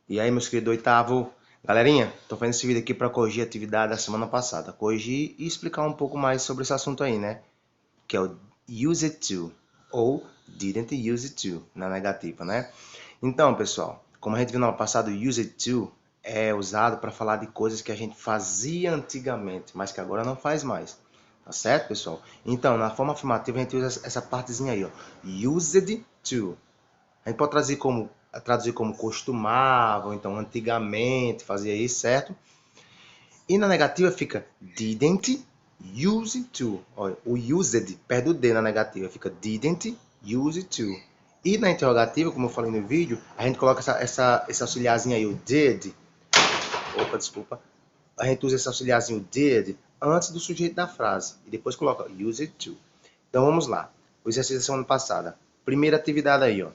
E aí, meus queridos, oitavo. Galerinha, tô fazendo esse vídeo aqui para corrigir a atividade da semana passada. Corrigir e explicar um pouco mais sobre esse assunto aí, né? Que é o use it to, ou didn't use it to, na negativa, né? Então, pessoal, como a gente viu no ano passado, o use it to é usado para falar de coisas que a gente fazia antigamente, mas que agora não faz mais. Tá certo, pessoal? Então, na forma afirmativa, a gente usa essa partezinha aí, ó. Used to. A gente pode traduzir como costumava, ou então antigamente fazia isso, certo? E na negativa fica didn't use to. Olha, o used perde o D na negativa, fica didn't use to. E na interrogativa, como eu falei no vídeo, a gente coloca esse auxiliarzinho aí, o did. Opa, desculpa. A gente usa esse auxiliarzinho did antes do sujeito da frase. E depois coloca use to. Então vamos lá. O exercício da semana passada. Primeira atividade aí, ó.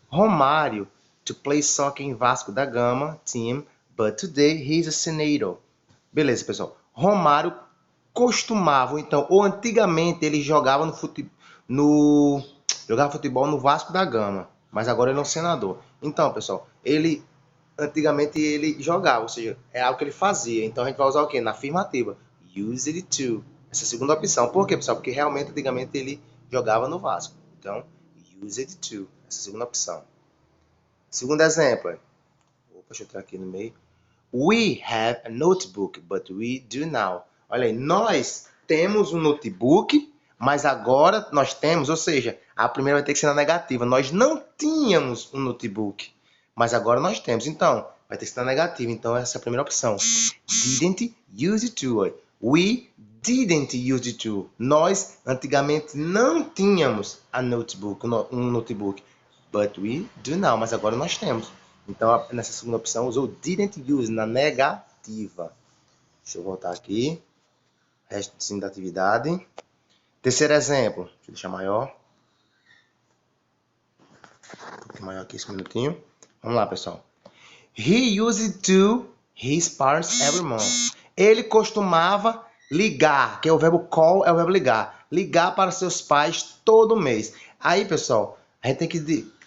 Romário to play soccer em Vasco da Gama team, but today he's a senator. Beleza, pessoal. Romário costumava, então, ou antigamente ele jogava jogava futebol no Vasco da Gama, mas agora ele é um senador. Então, pessoal, antigamente ele jogava, ou seja, é algo que ele fazia. Então a gente vai usar o quê? Na afirmativa. Use it to. Essa é a segunda opção. Por quê, pessoal? Porque realmente antigamente ele jogava no Vasco. Então, use it to. Essa é a segunda opção. Segundo exemplo. Opa, deixa eu entrar aqui no meio. We have a notebook, but we do now. Olha aí, nós temos um notebook, mas agora nós temos, ou seja, a primeira vai ter que ser na negativa. Nós não tínhamos um notebook, mas agora nós temos. Então, vai ter que ser na negativa. Então, essa é a primeira opção. Didn't use to. We didn't use to. Nós, antigamente, não tínhamos um notebook. But we do now. Mas agora nós temos. Então, nessa segunda opção, usou didn't use na negativa. Deixa eu voltar aqui. Resto da atividade. Terceiro exemplo. Deixa eu deixar maior. Um pouquinho maior aqui esse minutinho. Vamos lá, pessoal. He used to his parents every month. Ele costumava ligar, que é o verbo call, é o verbo ligar. Ligar para seus pais todo mês. Aí, pessoal, a gente tem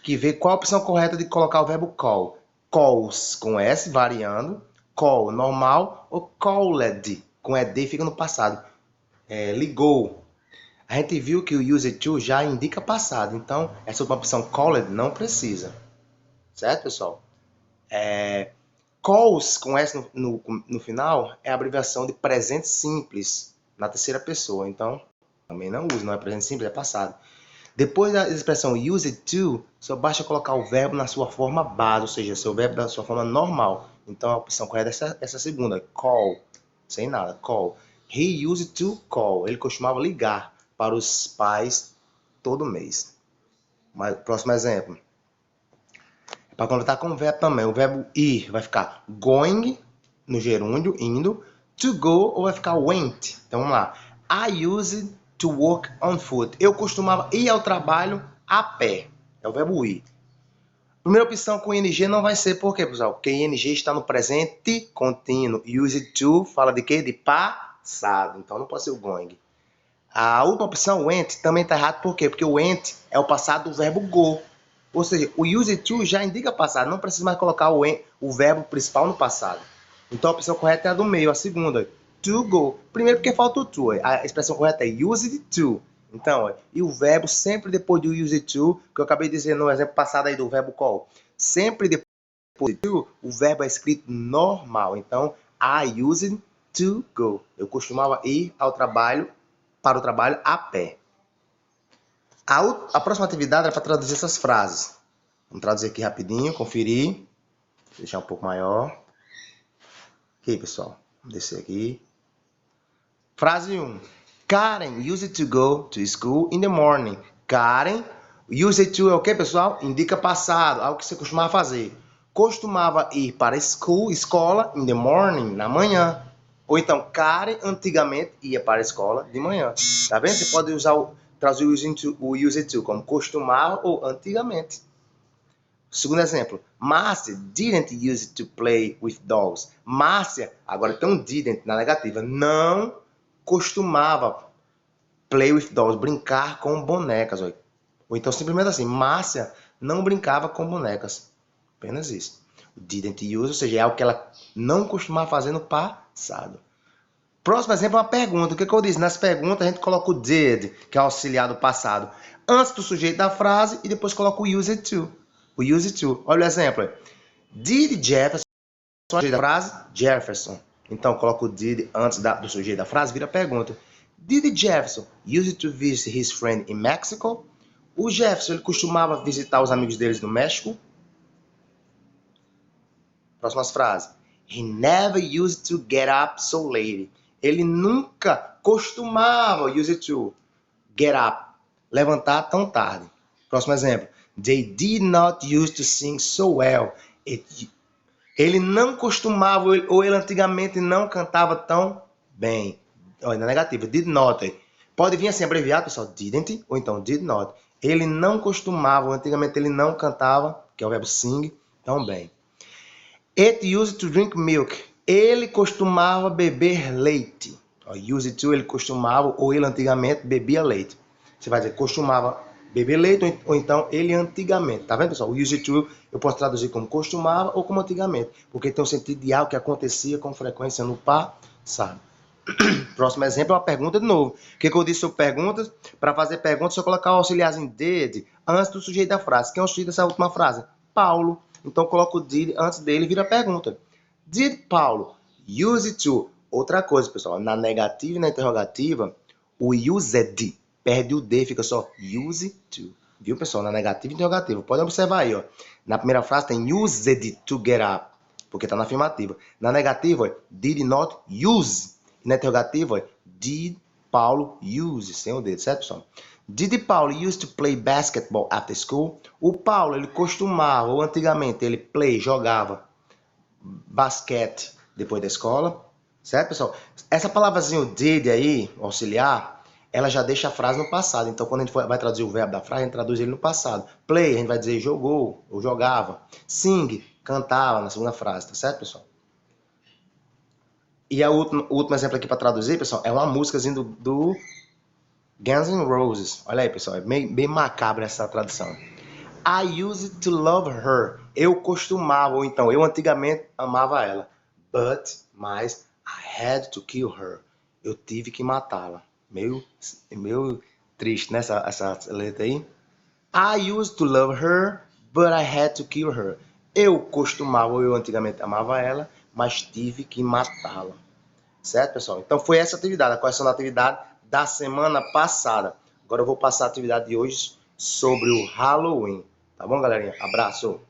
que ver qual a opção correta de colocar o verbo call. Calls com S, variando. Call, normal. Ou called, com ED, fica no passado. Ligou. A gente viu que o used to já indica passado. Então, essa opção called não precisa. Certo, pessoal? Calls com S no final é a abreviação de presente simples na terceira pessoa. Então, também não usa, não é presente simples, é passado. Depois da expressão use to, só basta colocar o verbo na sua forma base, ou seja, seu verbo na sua forma normal. Então a opção correta é essa segunda, call, sem nada, call. He used to call. Ele costumava ligar para os pais todo mês. Próximo exemplo. Para completar com o verbo também, o verbo ir vai ficar going, no gerúndio, indo. To go, ou vai ficar went. Então vamos lá. I used to work on foot. Eu costumava ir ao trabalho a pé. É o verbo ir. Primeira opção com ing não vai ser, por quê, pessoal? Porque ing está no presente contínuo. Used to fala de quê? De passado. Então não pode ser o going. A última opção, went, também está errado, por quê? Porque o went é o passado do verbo go. Ou seja, o use to já indica passado, não precisa mais colocar o verbo principal no passado. Então a opção correta é a do meio, a segunda, to go. Primeiro porque falta o to, a expressão correta é used to. Então, e o verbo sempre depois do use to, que eu acabei de dizer no exemplo passado aí do verbo call. Sempre depois do to, o verbo é escrito normal. Então, I used to go. Eu costumava ir para o trabalho a pé. A próxima atividade é para traduzir essas frases. Vamos traduzir aqui rapidinho, conferir. Vou deixar um pouco maior. Ok, pessoal. Vamos descer aqui. Frase 1. Karen used to go to school in the morning. Karen, used to é o que, pessoal? Indica passado, algo que você costumava fazer. Costumava ir para escola, in the morning, na manhã. Ou então, Karen antigamente ia para a escola de manhã. Tá vendo? Você pode traduzir o used to como costumava ou antigamente. Segundo exemplo, Márcia didn't use to play with dolls. Márcia, agora tem um didn't na negativa, não costumava play with dolls, brincar com bonecas. Ou então simplesmente assim, Márcia não brincava com bonecas. Apenas isso. Didn't use, ou seja, é algo que ela não costumava fazer no passado. Próximo exemplo é uma pergunta. O que eu disse? Nas perguntas a gente coloca o did, que é auxiliar do passado, antes do sujeito da frase e depois coloca o use to. O use to. Olha o exemplo. Did Jefferson, sujeito da frase, Jefferson. Então coloca o did antes do sujeito da frase, vira pergunta. Did Jefferson use to visit his friend in Mexico? O Jefferson ele costumava visitar os amigos deles no México? Próximas frases. He never used to get up so late. Ele nunca costumava, use to, get up, levantar tão tarde. Próximo exemplo. They did not use to sing so well. Ele não costumava, ou ele antigamente não cantava tão bem. Olha, na negativa, did not. Pode vir assim abreviado, pessoal, didn't, ou então did not. Ele não costumava, ou antigamente ele não cantava, que é o verbo sing, tão bem. It used to drink milk. Ele costumava beber leite. Used to, ele costumava, ou ele antigamente bebia leite. Você vai dizer, costumava beber leite, ou então ele antigamente. Tá vendo, pessoal? O used to eu posso traduzir como costumava ou como antigamente, porque tem o sentido de algo que acontecia com frequência no passado. Próximo exemplo é uma pergunta de novo. O que eu disse sobre perguntas? Para fazer perguntas, se eu colocar o auxiliarzinho did antes do sujeito da frase. Quem é o sujeito dessa última frase? Paulo. Então, coloco o did antes dele e vira pergunta. Did Paulo use to? Outra coisa, pessoal. Na negativa e na interrogativa, o used perde o D, fica só use to. Viu, pessoal? Na negativa e interrogativa. Pode observar aí, ó. Na primeira frase tem used to get up, porque está na afirmativa. Na negativa, did not use. E na interrogativa, did Paulo use? Sem o D, certo, pessoal? Did Paulo use to play basketball after school? O Paulo, ele costumava, ou antigamente, ele jogava basquete depois da escola. Certo, pessoal? Essa palavrazinha did aí, auxiliar, ela já deixa a frase no passado. Então, quando a gente vai traduzir o verbo da frase, a gente traduz ele no passado. Play, a gente vai dizer jogou ou jogava. Sing, cantava na segunda frase, tá certo, pessoal? E o último exemplo aqui para traduzir, pessoal, é uma músicazinha do Guns N' Roses. Olha aí, pessoal, é bem macabra essa tradução. I used to love her. Eu costumava, ou então, eu antigamente amava ela. Mas, I had to kill her. Eu tive que matá-la. Meio triste, né, essa letra aí. I used to love her, but I had to kill her. Eu costumava, ou eu antigamente amava ela, mas tive que matá-la. Certo, pessoal? Então, foi essa atividade, a correção da atividade da semana passada. Agora eu vou passar a atividade de hoje sobre o Halloween. Tá bom, galerinha? Abraço!